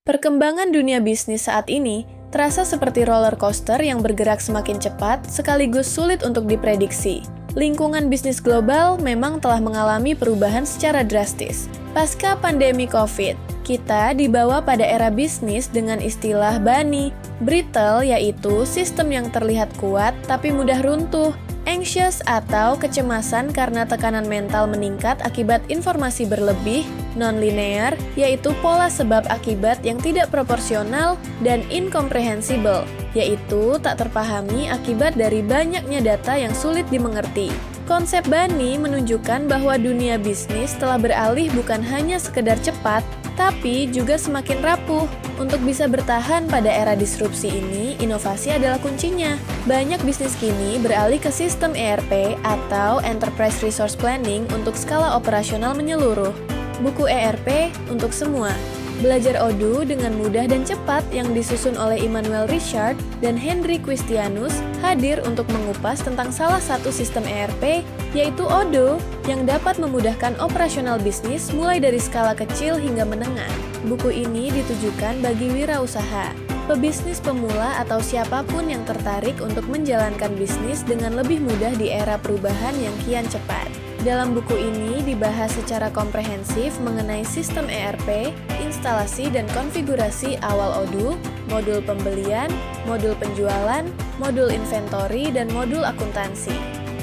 Perkembangan dunia bisnis saat ini terasa seperti roller coaster yang bergerak semakin cepat sekaligus sulit untuk diprediksi. Lingkungan bisnis global memang telah mengalami perubahan secara drastis. Pasca pandemi COVID, kita dibawa pada era bisnis dengan istilah BANI. Brittle yaitu sistem yang terlihat kuat tapi mudah runtuh. Anxious atau kecemasan karena tekanan mental meningkat akibat informasi berlebih. Non-linear yaitu pola sebab akibat yang tidak proporsional. Dan incomprehensible yaitu tak terpahami akibat dari banyaknya data yang sulit dimengerti. Konsep BANI menunjukkan bahwa dunia bisnis telah beralih bukan hanya sekedar cepat, tapi juga semakin rapuh. Untuk bisa bertahan pada era disrupsi ini, inovasi adalah kuncinya. Banyak bisnis kini beralih ke sistem ERP atau Enterprise Resource Planning untuk skala operasional menyeluruh. Buku ERP untuk semua. Belajar Odoo dengan mudah dan cepat yang disusun oleh Immanuel Richard dan Henry Christianus hadir untuk mengupas tentang salah satu sistem ERP, yaitu Odoo, yang dapat memudahkan operasional bisnis mulai dari skala kecil hingga menengah. Buku ini ditujukan bagi wirausaha, pebisnis pemula atau siapapun yang tertarik untuk menjalankan bisnis dengan lebih mudah di era perubahan yang kian cepat. Dalam buku ini dibahas secara komprehensif mengenai sistem ERP, instalasi dan konfigurasi awal Odoo, modul pembelian, modul penjualan, modul inventory, dan modul akuntansi.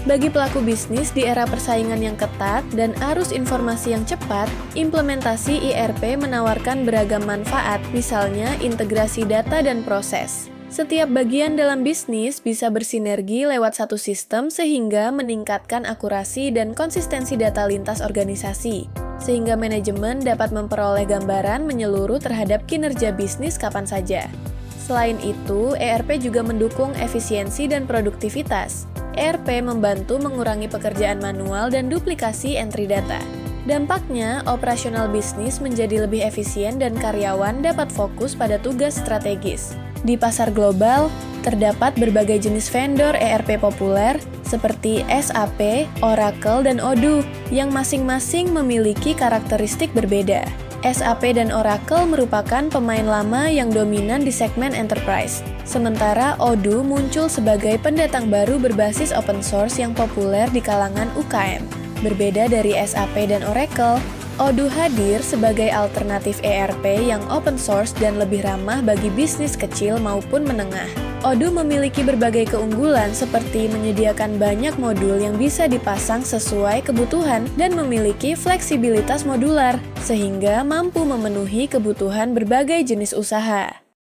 Bagi pelaku bisnis di era persaingan yang ketat dan arus informasi yang cepat, implementasi ERP menawarkan beragam manfaat, misalnya integrasi data dan proses. Setiap bagian dalam bisnis bisa bersinergi lewat satu sistem sehingga meningkatkan akurasi dan konsistensi data lintas organisasi, sehingga manajemen dapat memperoleh gambaran menyeluruh terhadap kinerja bisnis kapan saja. Selain itu, ERP juga mendukung efisiensi dan produktivitas. ERP membantu mengurangi pekerjaan manual dan duplikasi entry data. Dampaknya, operasional bisnis menjadi lebih efisien dan karyawan dapat fokus pada tugas strategis. Di pasar global, terdapat berbagai jenis vendor ERP populer seperti SAP, Oracle, dan Odoo yang masing-masing memiliki karakteristik berbeda. SAP dan Oracle merupakan pemain lama yang dominan di segmen enterprise, sementara Odoo muncul sebagai pendatang baru berbasis open source yang populer di kalangan UKM. Berbeda dari SAP dan Oracle, Odoo hadir sebagai alternatif ERP yang open source dan lebih ramah bagi bisnis kecil maupun menengah. Odoo memiliki berbagai keunggulan seperti menyediakan banyak modul yang bisa dipasang sesuai kebutuhan dan memiliki fleksibilitas modular, sehingga mampu memenuhi kebutuhan berbagai jenis usaha.